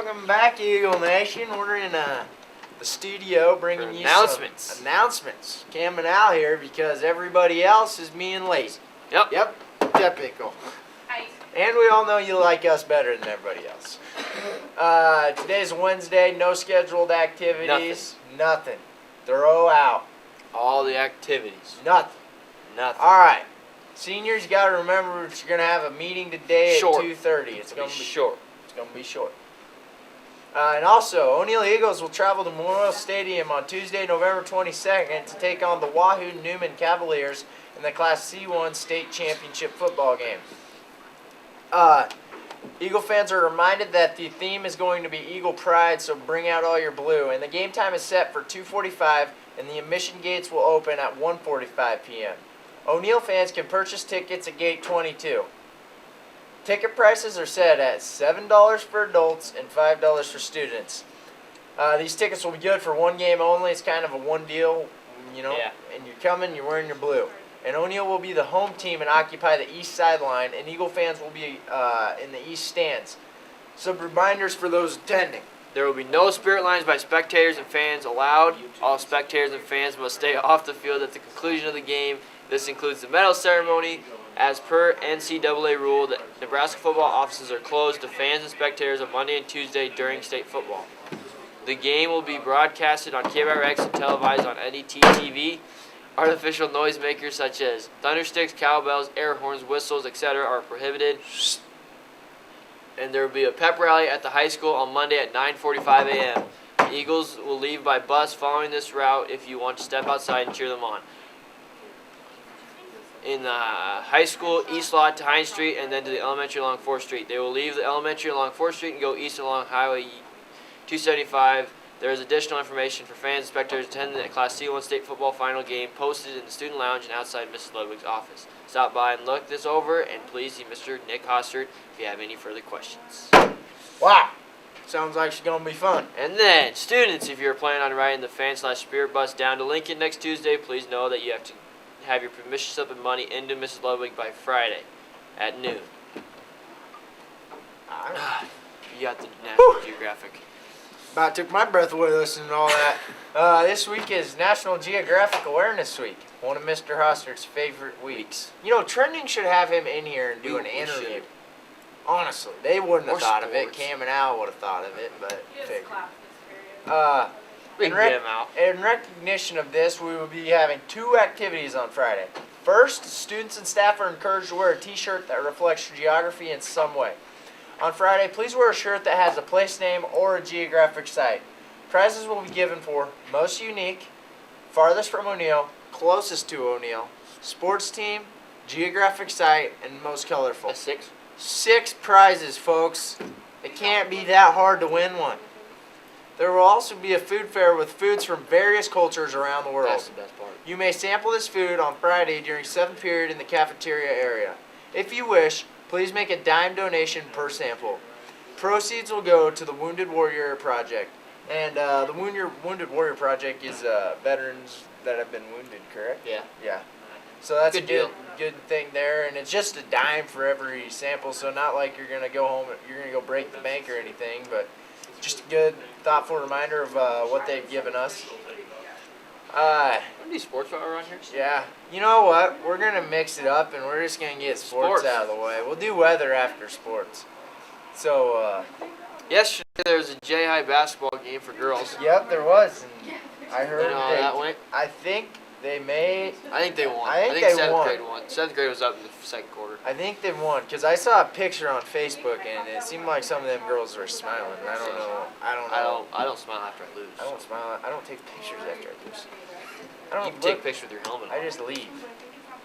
Welcome back, Eagle Nation. We're in the studio bringing you announcements. some announcements. Camming out here because everybody else is being lazy. Yep. Typical. And we all know you like us better than everybody else. Today's Wednesday. No scheduled activities. Nothing. Throw out. All the activities. Nothing. All right. Seniors, you got to remember that you're going to have a meeting today at 2:30. It's going to be short. It's going to be short. And also, O'Neill Eagles will travel to Memorial Stadium on Tuesday, November 22nd to take on the Wahoo Newman Cavaliers in the Class C1 State Championship football game. Eagle fans are reminded that the theme is going to be Eagle Pride, so bring out all your blue. And the game time is set for 2:45, and the admission gates will open at 1:45 p.m. O'Neill fans can purchase tickets at Gate 22. Ticket prices are set at $7 for adults and $5 for students. These tickets will be good for one game only. It's kind of a one deal, Yeah. And you're coming, you're wearing your blue. And O'Neill will be the home team and occupy the east sideline, and Eagle fans will be in the east stands. Some reminders for those attending. There will be no spirit lines by spectators and fans allowed. All spectators and fans must stay off the field at the conclusion of the game. This includes the medal ceremony. As per NCAA rule, the Nebraska football offices are closed to fans and spectators on Monday and Tuesday during state football. The game will be broadcasted on KBRX and televised on NET TV. Artificial noisemakers such as thundersticks, cowbells, air horns, whistles, etc. are prohibited. And there will be a pep rally at the high school on Monday at 9:45 a.m. The Eagles will leave by bus following this route if you want to step outside and cheer them on. In the high school, east lot to Hines Street and then to the elementary along 4th Street. They will leave the elementary along 4th Street and go east along Highway 275. There is additional information for fans and spectators attending the Class C1 State Football Final game posted in the student lounge and outside Mrs. Ludwig's office. Stop by and look this over, and please see Mr. Nick Hostert if you have any further questions. Wow. Sounds like it's going to be fun. And then, students, if you're planning on riding the fan/spirit bus down to Lincoln next Tuesday, please know that you have to have your permission slip and money into Mrs. Ludwig by Friday at noon. You got the National Geographic. About took my breath away listening to all that. This week is National Geographic Awareness Week, one of Mr. Hostert's favorite weeks. Trending should have him in here and do an interview. Should. Honestly, they wouldn't have thought of it. sports. Cam and Al would have thought of it, but We can get him out. in recognition of this, we will be having 2 activities on Friday. First, students and staff are encouraged to wear a t-shirt that reflects geography in some way. On Friday, please wear a shirt that has a place name or a geographic site. Prizes will be given for most unique, farthest from O'Neill, closest to O'Neill, sports team, geographic site, and most colorful. That's 6. 6 prizes, folks. It can't be that hard to win one. There will also be a food fair with foods from various cultures around the world. That's the best part. You may sample this food on Friday during 7th period in the cafeteria area. If you wish, please make a dime donation per sample. Proceeds will go to the Wounded Warrior Project. And the Wounded Warrior Project is veterans that have been wounded, correct? Yeah. Yeah. So that's Good a deal. good thing there. And it's just a dime for every sample, so not like you're going to go home, you're going to go break the bank or anything, but just a good, thoughtful reminder of what they've given us. Any sports around here? Yeah. You know what? We're going to mix it up, and we're just going to get sports out of the way. We'll do weather after sports. So, Yesterday there was a J-High basketball game for girls. yep, there was. And I heard You know how that went? I think they may. I think they won. I think they 7th won. grade won. 7th grade was up in the second quarter. I think they won because I saw a picture on Facebook, and it seemed like some of them girls were smiling. I don't know. I don't smile after I lose. I don't smile. I don't take pictures after I lose. I You don't can take look. pictures with your helmet on. I just leave.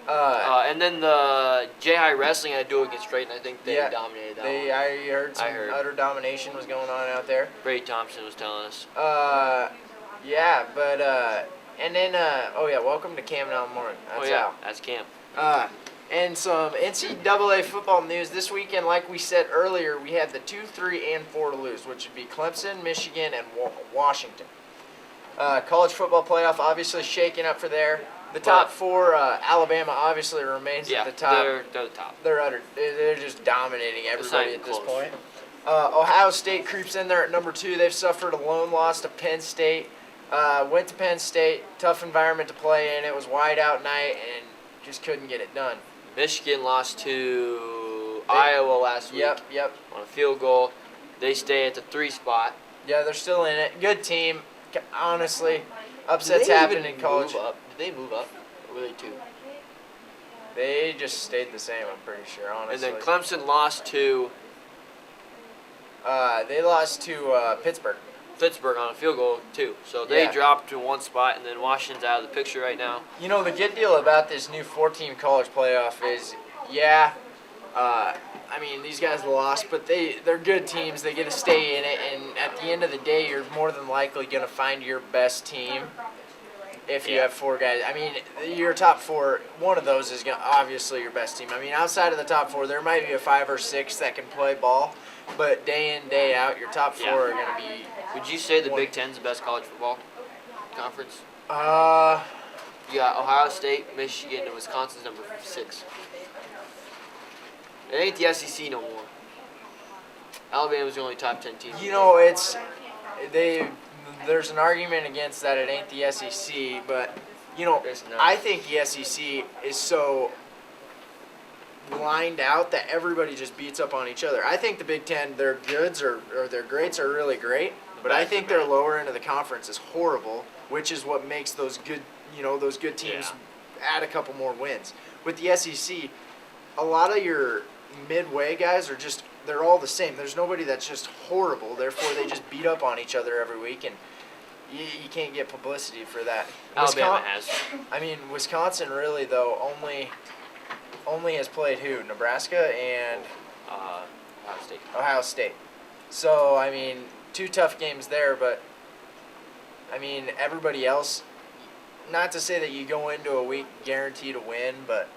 And then the J-High wrestling I do against Drayton, I think they Yeah, dominated that I heard some utter domination was going on out there. one. Brady Thompson was telling us. Yeah, but and then welcome to Cam and Al Morning. That's Al. That's Cam. And some NCAA football news this weekend. Like we said earlier, we had the 2, 3, and 4 to lose, which would be Clemson, Michigan, and Washington. College football playoff obviously shaking up for there. The top 4, Alabama obviously remains at the top. They're the top. They're just dominating everybody at this point. Ohio State creeps in there at number 2. They've suffered a lone loss to Penn State. Went to Penn State, tough environment to play in. It was wide out night and just couldn't get it done. Michigan lost to Iowa last week Yep. on a field goal. They stay at the 3 spot. Yeah, they're still in it. Good team. Honestly, upsets happen in college. Did they move up? Or were they 2? They just stayed the same, I'm pretty sure, honestly. And then Clemson lost to They lost to Pittsburgh. Pittsburgh on a field goal too. So they Yeah. dropped to 1 spot, and then Washington's out of the picture right now. You know, the good deal about this new 14 college playoff is, I mean, these guys lost, but they're good teams. They get to stay in it, and at the end of the day, you're more than likely going to find your best team if you have 4 guys. I mean, your top 4, one of those is obviously your best team. I mean, outside of the top 4, there might be a 5 or 6 that can play ball, but day in, day out, your top 4 are going to be... Would you say the Big Ten's the best college football conference? Uh, You got Ohio State, Michigan, and Wisconsin's number 6. It ain't the SEC no more. Alabama's the only top 10 team. you know, there's an argument against that it ain't the SEC, but, you know, It's not. I think the SEC is so lined out that everybody just beats up on each other. I think the Big Ten, their goods or their greats are really great, but I think their lower end of the conference is horrible, which is what makes those good, those good teams add a couple more wins. With the SEC, a lot of your midway guys they're all the same. There's nobody that's just horrible. Therefore, they just beat up on each other every week, and you can't get publicity for that. Alabama has. I mean, Wisconsin really, though, only has played who? Nebraska and Ohio State. Ohio State. So, I mean, 2 tough games there, but, I mean, everybody else, not to say that you go into a week guaranteed to win, but,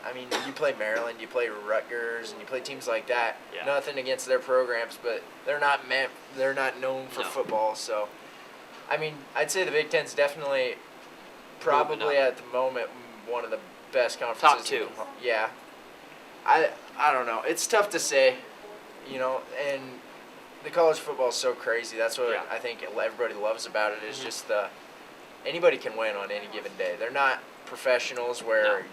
I mean, you play Maryland, you play Rutgers, and you play teams like that. Yeah. Nothing against their programs, but they're not known for No. football, so, I mean, I'd say the Big Ten's definitely Moving probably up. at the moment one of the best conferences. Top 2. Yeah. I don't know. It's tough to say, and the college football is so crazy. That's what I think everybody loves about it is just anybody can win on any given day. They're not professionals where,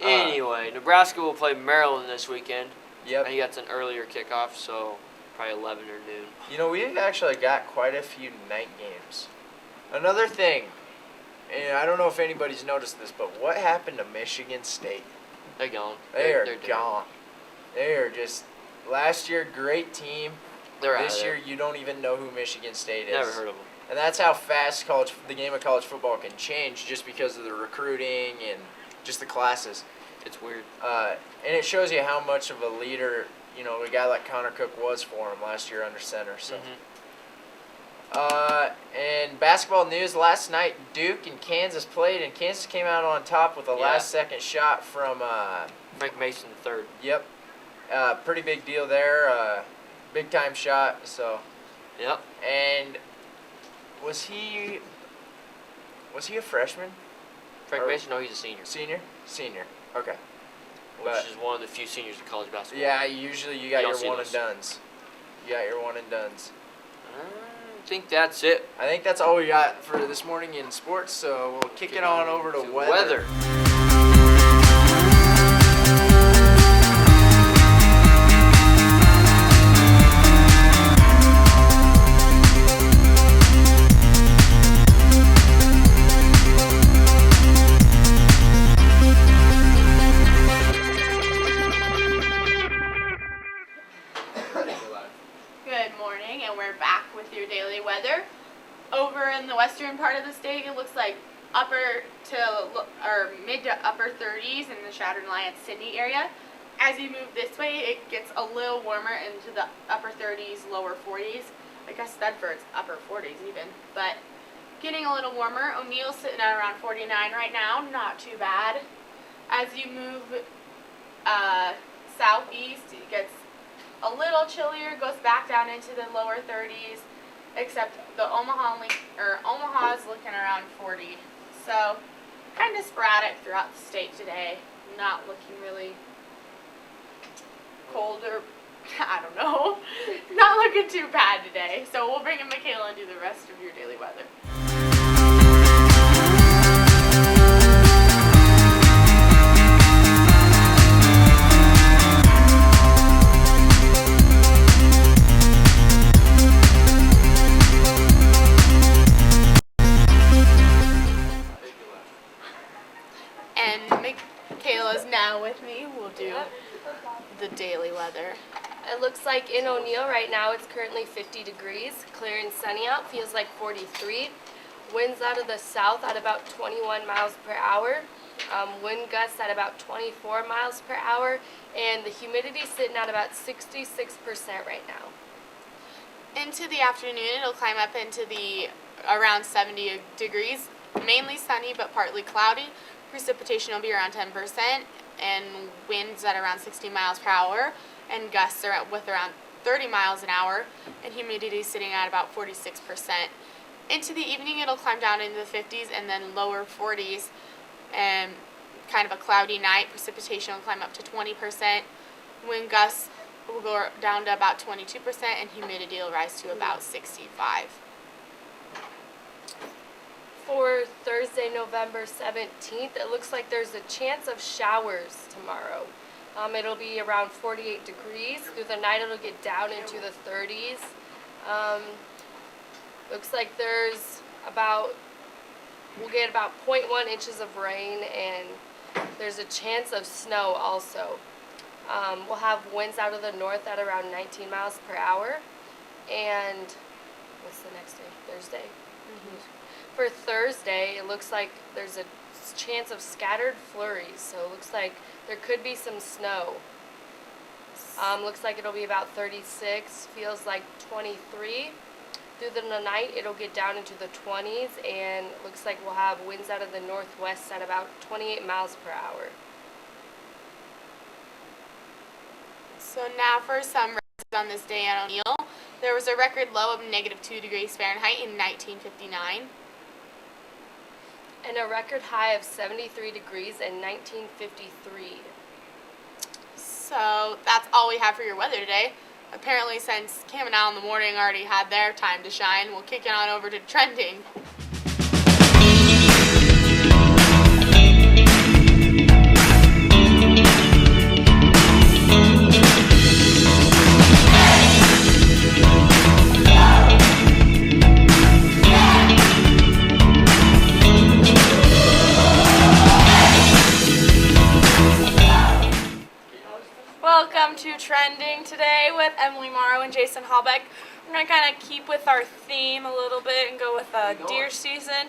Anyway, Nebraska will play Maryland this weekend. Yep. I think that's an earlier kickoff, so probably 11 or noon. We've actually got quite a few night games. Another thing, and I don't know if anybody's noticed this, but what happened to Michigan State? They're gone. They're They're done. gone. They are just, last year, great team. They're out This of year, there. you don't even know who Michigan State is. Never heard of them. And that's how fast the game of college football can change just because of the recruiting and just the classes. It's weird. And it shows you how much of a leader, a guy like Connor Cook was for him last year under center. So, and basketball news last night, Duke and Kansas played, and Kansas came out on top with a last-second shot from. Frank Mason III. Yep. Pretty big deal there. Big time shot. So. Yep. And was he a freshman? Frank Mason, no, he's a senior. Senior. Okay. Which But- is one of the few seniors in college basketball. Yeah, usually you got You your don't see one those. and dones. You got your one and dones. I think that's it. I think that's all we got for this morning in sports, so we'll kick it on over to weather. Good morning, and we're back with your daily weather. Over in the western part of the state, it looks like mid to upper 30s in the Chadron Alliance Sydney area. As you move this way, it gets a little warmer into the upper 30s, lower 40s. I guess Thedford's upper 40s even, but getting a little warmer. O'Neill's sitting at around 49 right now, not too bad. As you move southeast, it gets a little chillier, goes back down into the lower 30s, except the Omaha is looking around 40. So, kind of sporadic throughout the state today. Not looking really cold or I don't know. Not looking too bad today. So we'll bring in Michaela and do the rest of your daily weather. And Michaela's now with me. We'll do the daily weather. It looks like in O'Neill right now it's currently 50 degrees, clear and sunny out, feels like 43. Winds out of the south at about 21 miles per hour. Wind gusts at about 24 miles per hour, and the humidity sitting at about 66% right now. Into the afternoon, it'll climb up into the around 70 degrees, mainly sunny but partly cloudy. Precipitation will be around 10%, and winds at around 60 miles per hour, and gusts are with around 30 miles an hour, and humidity sitting at about 46%. Into the evening, it'll climb down into the 50s and then lower 40s, and kind of a cloudy night. Precipitation will climb up to 20%. Wind gusts will go down to about 22%, and humidity will rise to about 65. For Thursday, November 17th, it looks like there's a chance of showers tomorrow. It'll be around 48 degrees. Through the night, it'll get down into the 30s. Looks like we'll get about 0.1 inches of rain, and there's a chance of snow also. We'll have winds out of the north at around 19 miles per hour. And what's the next day? Thursday? Mm-hmm. For Thursday, it looks like there's a chance of scattered flurries, so it looks like there could be some snow. Looks like it'll be about 36, feels like 23. Through the night, it'll get down into the 20s, and it looks like we'll have winds out of the northwest at about 28 miles per hour. So now for some records on this day at O'Neill. There was a record low of -2 degrees Fahrenheit in 1959. And a record high of 73 degrees in 1953. So that's all we have for your weather today. Apparently, since Cam and Al in the morning already had their time to shine, we'll kick it on over to trending. Welcome to Trending today with Emily Morrow and Jason Hallbeck. We're going to kind of keep with our theme a little bit and go with deer season.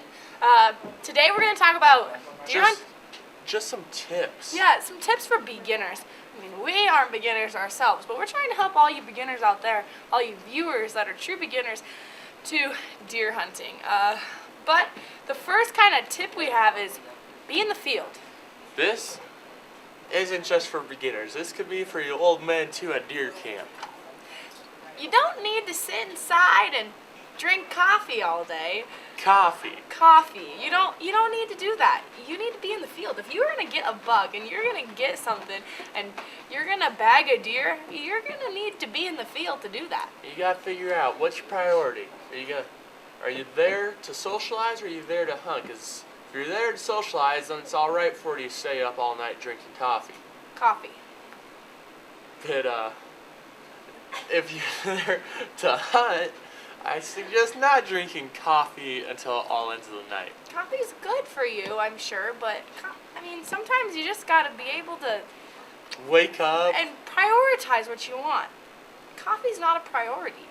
Today we're going to talk about deer hunt. Just some tips. Yeah, some tips for beginners. I mean, we aren't beginners ourselves, but we're trying to help all you beginners out there, all you viewers that are true beginners, to deer hunting. But the first kind of tip we have is be in the field. This isn't just for beginners. This could be for you old men too at deer camp. You don't need to sit inside and drink coffee all day. Coffee. You don't need to do that. You need to be in the field. If you're gonna get a buck and you're gonna get something and you're gonna bag a deer, you're gonna need to be in the field to do that. You gotta figure out what's your priority. Are you there to socialize or are you there to hunt? Because if you're there to socialize, then it's all right for you to stay up all night drinking coffee. But if you're there to hunt, I suggest not drinking coffee until all ends of the night. Coffee's good for you, I'm sure, but I mean, sometimes you just gotta be able to Wake up. and prioritize what you want. Coffee's not a priority.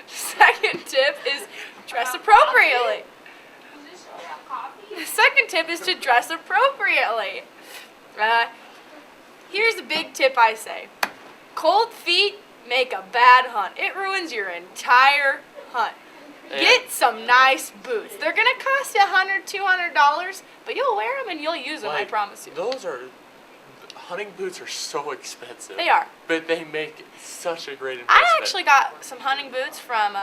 Second tip is dress appropriately. The second tip is to dress appropriately. Here's a big tip I say. Cold feet make a bad hunt. It ruins your entire hunt. Yeah. Get some nice boots. They're going to cost you $100, $200, but you'll wear them and you'll use them, I promise you. Hunting boots are so expensive. They are. But they make such a great investment. I actually got some hunting boots from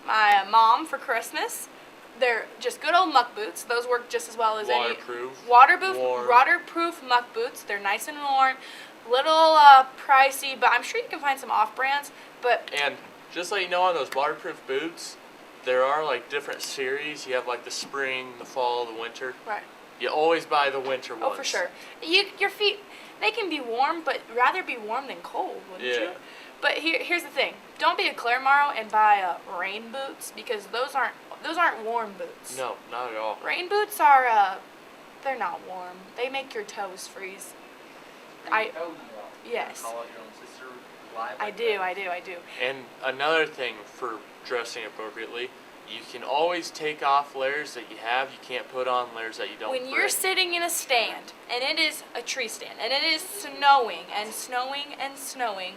my mom for Christmas. They're just good old muck boots. Those work just as well as Waterproof. any Warm. waterproof muck boots. They're nice and warm. Little pricey, but I'm sure you can find some off brands. But And just so you know, on those waterproof boots, there are like different series. You have like the spring, the fall, the winter. right. You always buy the winter ones. Oh, for sure. Your feet, they can be warm, but rather be warm than cold, wouldn't Yeah. you? But here's the thing: don't be a Claremont and buy rain boots because those aren't warm boots. No, not at all. Rain boots are they're not warm. They make your toes freeze. Yes. I do. And another thing for dressing appropriately, you can always take off layers that you have. You can't put on layers that you don't. When you're bring. sitting in a stand and it is a tree stand and it is snowing and snowing and snowing,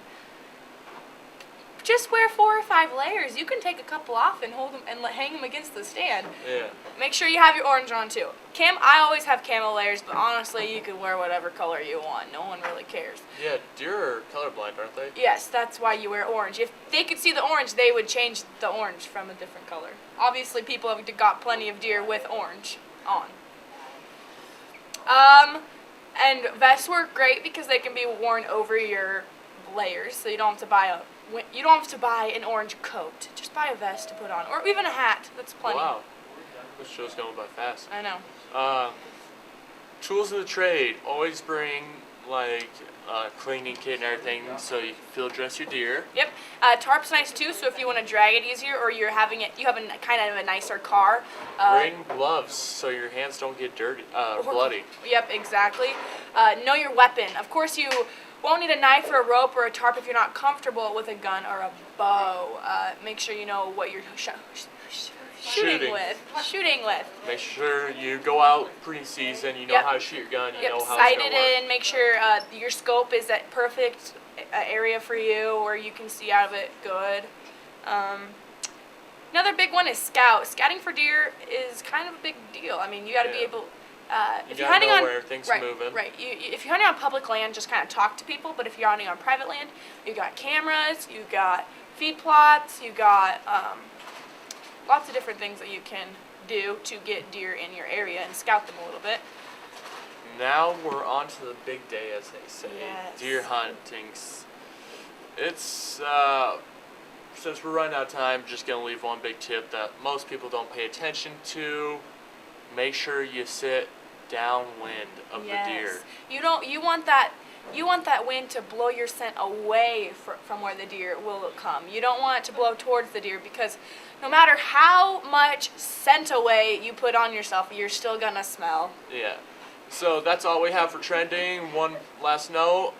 just wear 4 or 5 layers. You can take a couple off and hold them and hang them against the stand. Yeah. Make sure you have your orange on too. I always have camo layers, but honestly, you can wear whatever color you want. No one really cares. Yeah, deer are colorblind, aren't they? Yes, that's why you wear orange. If they could see the orange, they would change the orange from a different color. Obviously, people have got plenty of deer with orange on. And vests work great because they can be worn over your layers, so you don't have to buy an orange coat. Just buy a vest to put on, or even a hat. That's plenty. Wow. This show's going by fast. I know. Tools of the trade. Always bring like cleaning kit and everything so you can field dress your deer. Yep. Tarp's nice too, so if you want to drag it easier, or you have a kind of a nicer car. Bring gloves so your hands don't get dirty, bloody. Yep, exactly. Know your weapon. Of course, you won't need a knife or a rope or a tarp if you're not comfortable with a gun or a bow. Make sure you know what you're shooting with. Make sure you go out pre-season. You know Yep. how to shoot your gun. You Yep, know how sight it's it gonna work. in. Make sure your scope is at perfect area for you, where you can see out of it good. Another big one is scout. Scouting for deer is kind of a big deal. I mean, you got to be Yeah. able. If You you're gotta hunting know on where things right, moving. right. If you're hunting on public land, just kind of talk to people. But if you're hunting on private land, you got cameras, you got feed plots, you got lots of different things that you can do to get deer in your area and scout them a little bit. Now we're on to the big day, as they say. Yes. Deer hunting. It's since we're running out of time, just gonna leave one big tip that most people don't pay attention to. Make sure you sit downwind of the deer. You want that wind to blow your scent away from where the deer will come. You don't want it to blow towards the deer, because no matter how much scent away you put on yourself, you're still gonna smell. Yeah. So that's all we have for trending. One last note: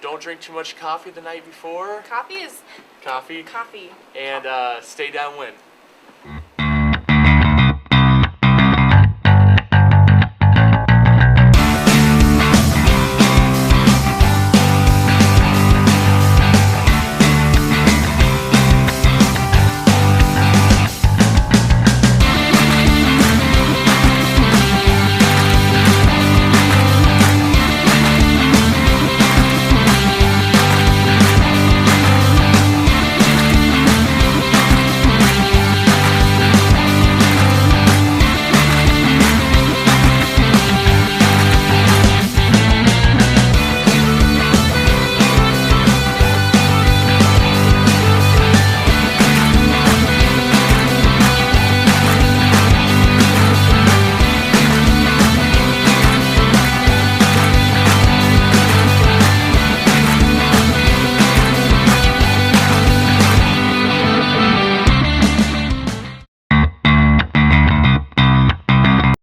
don't drink too much coffee the night before. Coffee is Coffee. coffee. And stay downwind.